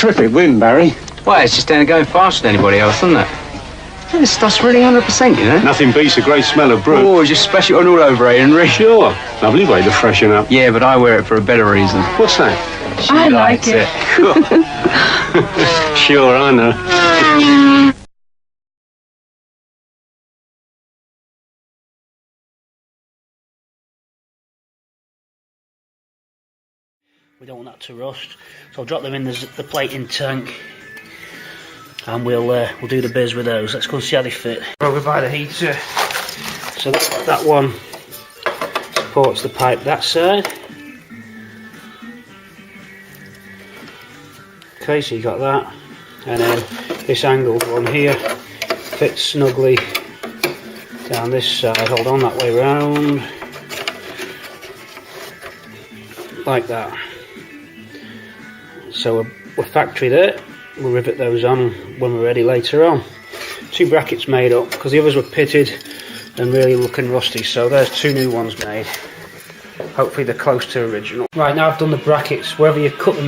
terrific wind, Barry. Well, it's just going faster than anybody else, isn't it? Yeah, this stuff's really 100%, you know? Nothing beats a great smell of brew. Oh, just splash it on all over, Henry. Sure. Lovely way to freshen up. Yeah, but I wear it for a better reason. What's that? I like it. Sure, I know. We don't want that to rust, so I'll drop them in the plating tank, and we'll do the biz with those. Let's go and see how they fit. Over by the heater, so that one supports the pipe that side. Okay, so you got that, and then this angled one here fits snugly down this side. Hold on, that way round, like that. So we're factory there. We'll rivet those on when we're ready later on. 2 brackets made up because the others were pitted and really looking rusty, so there's 2 new ones made. Hopefully they're close to original. Right, now I've done the brackets. Wherever you cut the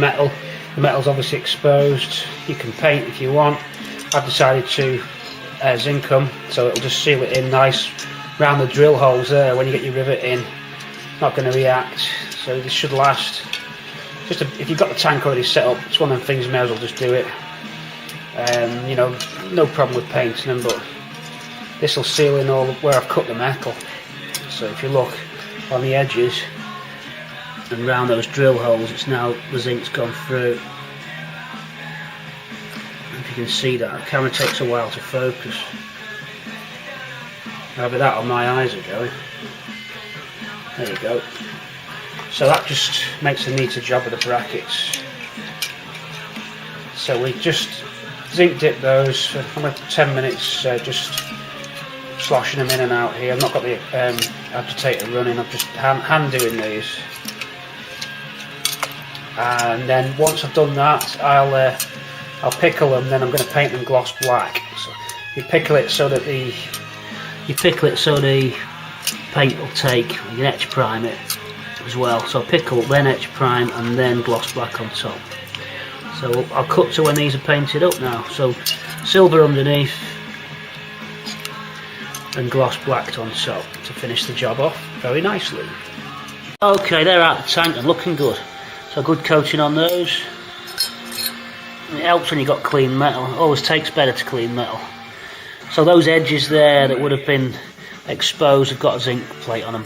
metal's obviously exposed. You can paint if you want. I've decided to zinc them, so it'll just seal it in nice round the drill holes there. When you get your rivet in, not going to react, so this should last. If you've got the tank already set up, it's one of them things you may as well just do it. You know, no problem with painting them, but this will seal in all where I've cut the metal. So if you look on the edges and round those drill holes, it's now the zinc's gone through. If you can see that, the camera takes a while to focus. However, that on my eyes are going. There you go. So that just makes a neater job of the brackets. So we just zinc dip those for 10 minutes, just sloshing them in and out here. I've not got the agitator running, I'm just hand doing these. And then once I've done that, I'll pickle them. Then I'm going to paint them gloss black. So you pickle it so that the paint will take. You can etch prime it as well. So pickle, then etch prime, and then gloss black on top. So I'll cut to when these are painted up now. So silver underneath and gloss blacked on top to finish the job off very nicely. Okay, they're out the tank and looking good. So good coating on those. And it helps when you've got clean metal. It always takes better to clean metal. So those edges there that would have been exposed have got a zinc plate on them.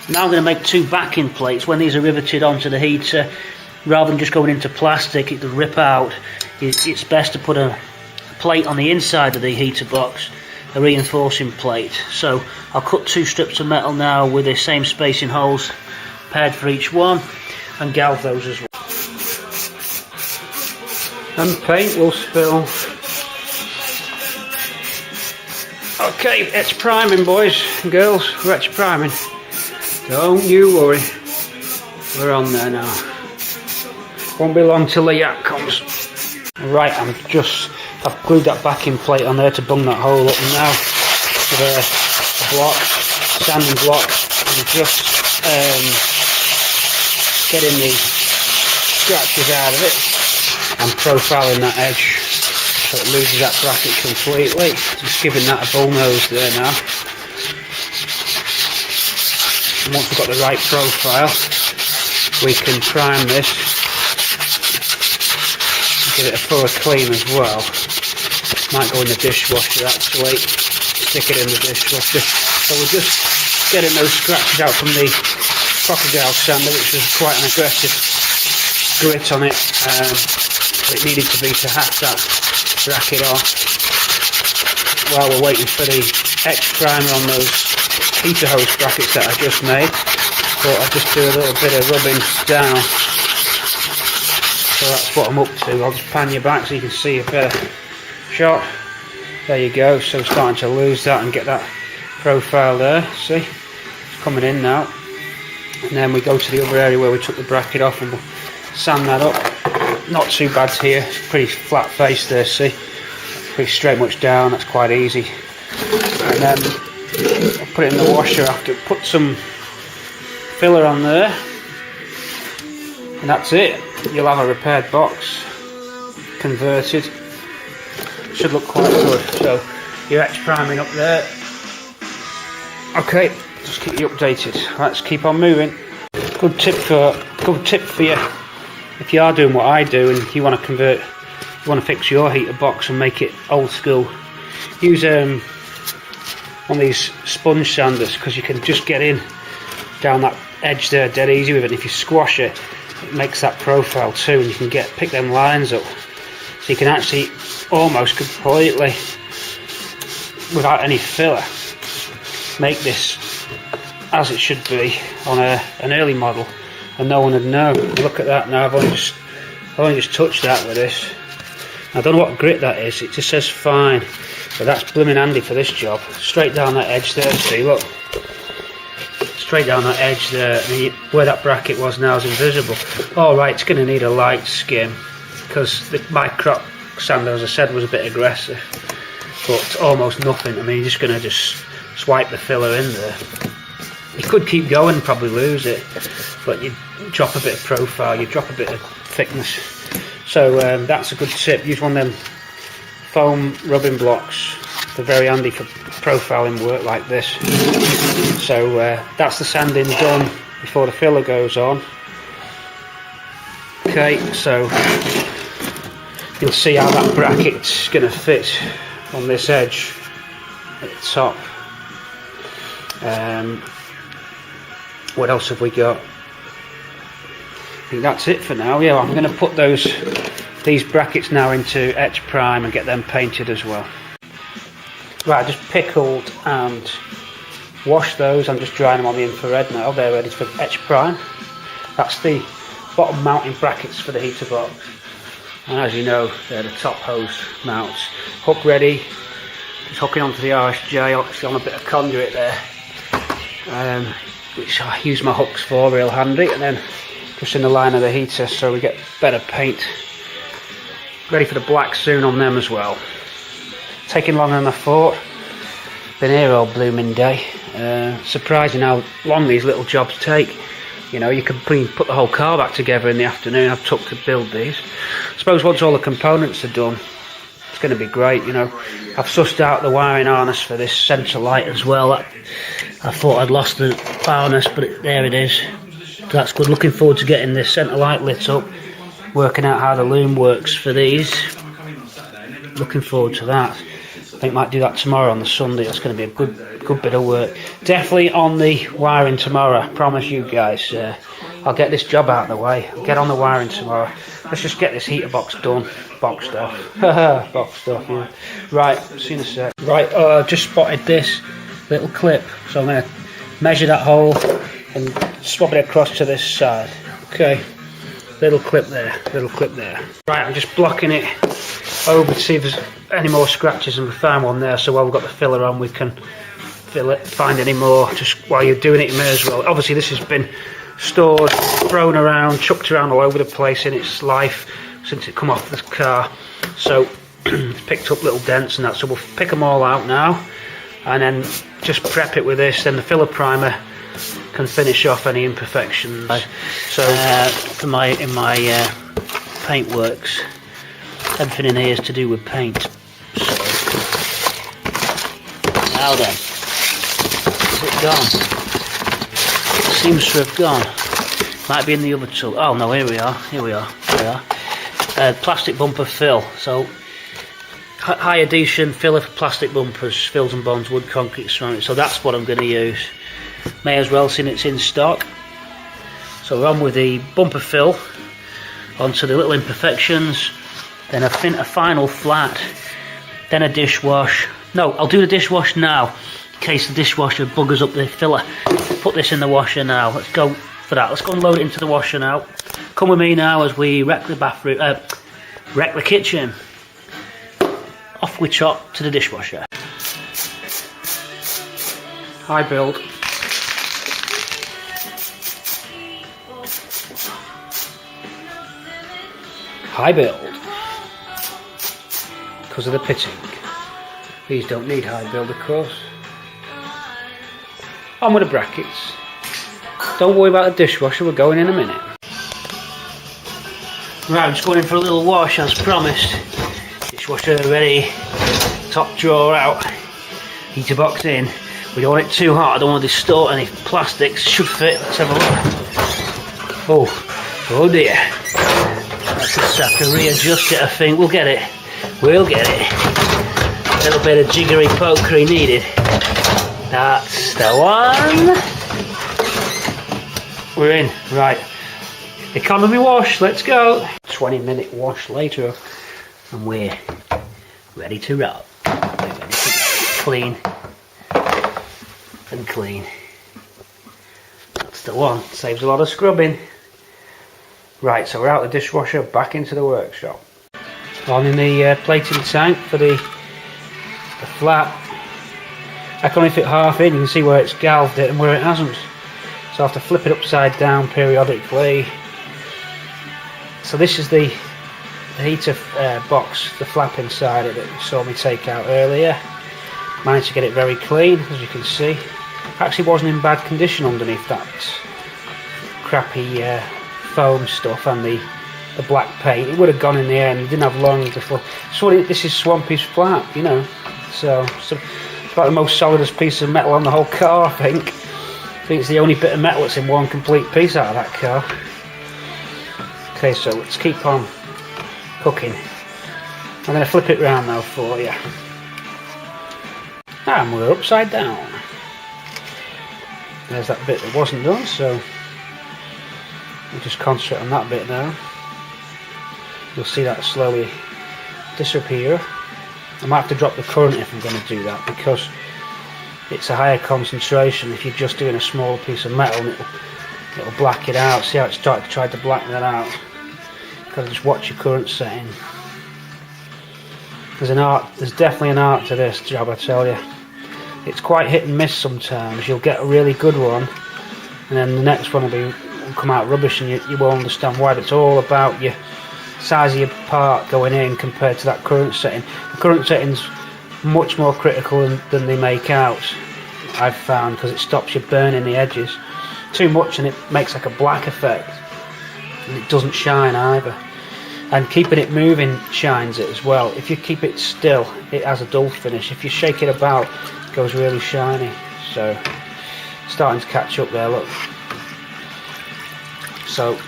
Now I'm going to make 2 backing plates. When these are riveted onto the heater, rather than just going into plastic, it could rip out. It's best to put a plate on the inside of the heater box, a reinforcing plate. So I'll cut 2 strips of metal now with the same spacing holes paired for each one, and galv those as well. And paint will spill. Okay, etch priming, boys and girls. We're etch priming. Don't you worry. We're on there now. Won't be long till the yak comes. Right, I've glued that backing plate on there to bung that hole up, and now with a block, sanding block, and just getting the scratches out of it and profiling that edge so it loses that bracket completely. Just giving that a bull nose there now. And once we've got the right profile, we can prime this, give it a thorough clean as well. Might go in the dishwasher actually, stick it in the dishwasher. So we're just getting those scratches out from the crocodile sander, which was quite an aggressive grit on it. It needed to be to hack that bracket off. While we're waiting for the etch primer on those heater hose brackets that I just made, thought I'd just do a little bit of rubbing down. So that's what I'm up to. I'll just pan you back so you can see a better shot. There you go. So starting to lose that and get that profile there. See, it's coming in now. And then we go to the other area where we took the bracket off and we'll sand that up. Not too bad here. It's pretty flat face there. See, pretty straight much down. That's quite easy. And then I'll put it in the washer after. Put some filler on there, and that's it. You'll have a repaired box. converted. Should look quite good. So your etch priming up there. Okay, just keep you updated. Let's keep on moving. Good tip for you if you are doing what I do and you want to convert, you want to fix your heater box and make it old school. Use one of these sponge sanders, because you can just get in down that edge there dead easy with it. If you squash it, it makes that profile too, and you can pick them lines up, so you can actually almost completely, without any filler, make this as it should be on an early model, and no one would know. Look at that now. I've only just touched that with this. I don't know what grit that is. It just says fine, but that's blooming handy for this job. Straight down that edge there. See, look, straight down that edge there. And where that bracket was now is invisible. All right, it's going to need a light skim, because my crop sander, as I said, was a bit aggressive, but almost nothing. I mean, you're just going to swipe the filler in there. You could keep going and probably lose it, but you drop a bit of profile, you drop a bit of thickness. So that's a good tip. Use one of them foam rubbing blocks. They're very handy for profiling work like this. So that's the sanding done before the filler goes on. Okay, so you'll see how that bracket's going to fit on this edge at the top. What else have we got? I think that's it for now. Yeah, I'm going to put these brackets now into etch prime and get them painted as well. Right, I just pickled and washed those. I'm just drying them on the infrared now. They're ready for etch prime. That's the bottom mounting brackets for the heater box, and as you know, they're the top hose mounts. Hook ready. Just hooking onto the RSJ, obviously on a bit of conduit there, which I use my hooks for, real handy, and then just in the line of the heater so we get better paint. Ready for the black soon on them as well. Taking longer than I thought. Been here all blooming day. Surprising how long these little jobs take. You know, you can put the whole car back together in the afternoon. I've took to build these. I suppose once all the components are done, it's going to be great. You know, I've sussed out the wiring harness for this centre light as well. I thought I'd lost the harness, but there it is. So that's good. Looking forward to getting this centre light lit up, working out how the loom works for these. Looking forward to that. I think I might do that tomorrow on the Sunday. That's going to be a good bit of work. Definitely on the wiring tomorrow, I promise you guys. I'll get this job out of the way. I'll get on the wiring tomorrow. Let's just get this heater box done. Boxed off. Boxed off, yeah. Right, see you in a sec. Right, just spotted this little clip. So I'm going to measure that hole and swap it across to this side. Okay, little clip there, little clip there. Right, I'm just blocking it over to see if there's any more scratches, and we found one there, so while we've got the filler on we can fill it. Find any more, just while you're doing it you may as well. Obviously this has been stored, thrown around, chucked around all over the place in its life since it come off the car, so it's picked up little dents and that, so we'll pick them all out now and then just prep it with this. Then the filler primer can finish off any imperfections. So in my paint works, everything in here is to do with paint. So now then, is it gone? It seems to have gone. Might be in the other tool. Oh no, here we are. Here we are. Plastic bumper fill. So high adhesion filler for plastic bumpers, fills and bonds, wood, concrete, ceramic. So that's what I'm going to use. May as well, since it's in stock. So we're on with the bumper fill onto the little imperfections, then a final flat, then a dishwash. No, I'll do the dishwash now in case the dishwasher buggers up the filler. Put this in the washer now. Let's go for that. Let's go and load it into the washer now. Come with me now as we wreck the bathroom, wreck the kitchen. Off we chop to the dishwasher. High build. High build. Because of the pitting. These don't need high build, of course. On with the brackets. Don't worry about the dishwasher, we're going in a minute. Right, I'm just going in for a little wash as promised. Dishwasher ready, top drawer out, heater box in. We don't want it too hot, I don't want to distort any plastics. Should fit, let's have a look. Oh dear. Let's just have to readjust it, I think. We'll get it. We'll get it. A little bit of jiggery pokery needed. That's the one. We're in. Right. Economy wash, let's go. 20-minute wash later and we're ready to roll. We're ready to go. Clean and clean. That's the one. Saves a lot of scrubbing. Right, so we're out the dishwasher, back into the workshop. On in the plating tank for the flap. I can only fit half in. You can see where it's galved it and where it hasn't. So I have to flip it upside down periodically. So this is the heater box, the flap inside it that you saw me take out earlier. Managed to get it very clean, as you can see. Actually wasn't in bad condition underneath that crappy foam stuff and the black paint. It would have gone in the air and it didn't have long before. So this is Swampy's flap, you know. So it's about the most solidest piece of metal on the whole car, I think. I think it's the only bit of metal that's in one complete piece out of that car. Okay, so let's keep on cooking. I'm going to flip it round now for you. And we're upside down. There's that bit that wasn't done, so we'll just concentrate on that bit now. You'll see that slowly disappear. I might have to drop the current if I'm going to do that, because it's a higher concentration. If you're just doing a small piece of metal, it'll black it out. See how it's tried to black that out? Gotta just watch your current setting. There's definitely an art to this job, I tell you. It's quite hit and miss sometimes. You'll get a really good one, and then the next one will come out rubbish, and you won't understand why. But it's all about your size of your part going in compared to that current setting. The current setting's much more critical than they make out, I've found, because it stops you burning the edges too much and it makes like a black effect, and it doesn't shine either. And keeping it moving shines it as well. If you keep it still, it has a dull finish. If you shake it about, it goes really shiny. So starting to catch up there, look. So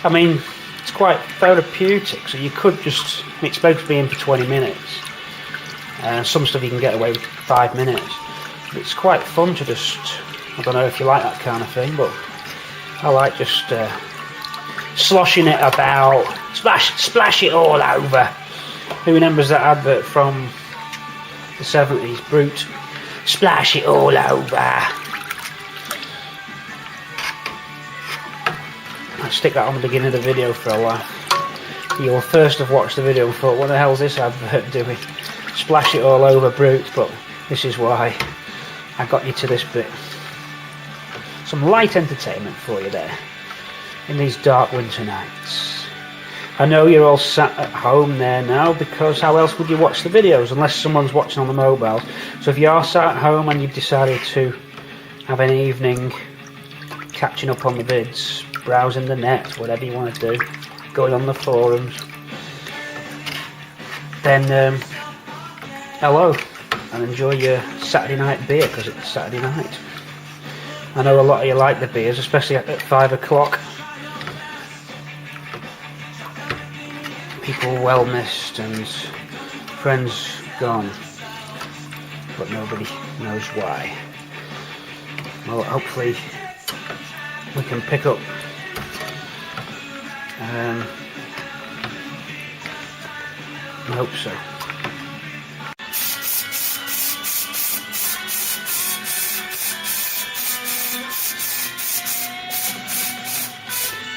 I mean, it's quite therapeutic. So you could just, it's supposed to be in for 20 minutes. Some stuff you can get away with 5 minutes. But it's quite fun to just, I don't know if you like that kind of thing, but I like just sloshing it about, splash it all over. Who remembers that advert from the 70s? Brute, splash it all over. I stick that on the beginning of the video for a laugh. You'll first have watched the video and thought, what the hell is this advert doing? Splash it all over, Brute. But this is why I got you to this bit. Some light entertainment for you there in these dark winter nights. I know you're all sat at home there now, because how else would you watch the videos unless someone's watching on the mobile? So if you are sat at home and you've decided to have an evening catching up on the vids, browsing the net, whatever you want to do, going on the forums, then hello, and enjoy your Saturday night beer, because it's Saturday night. I know a lot of you like the beers, especially at 5 o'clock. People well missed and friends gone, but nobody knows why. Well, hopefully we can pick up I hope so.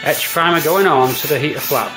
Etch primer going on to the heater flap.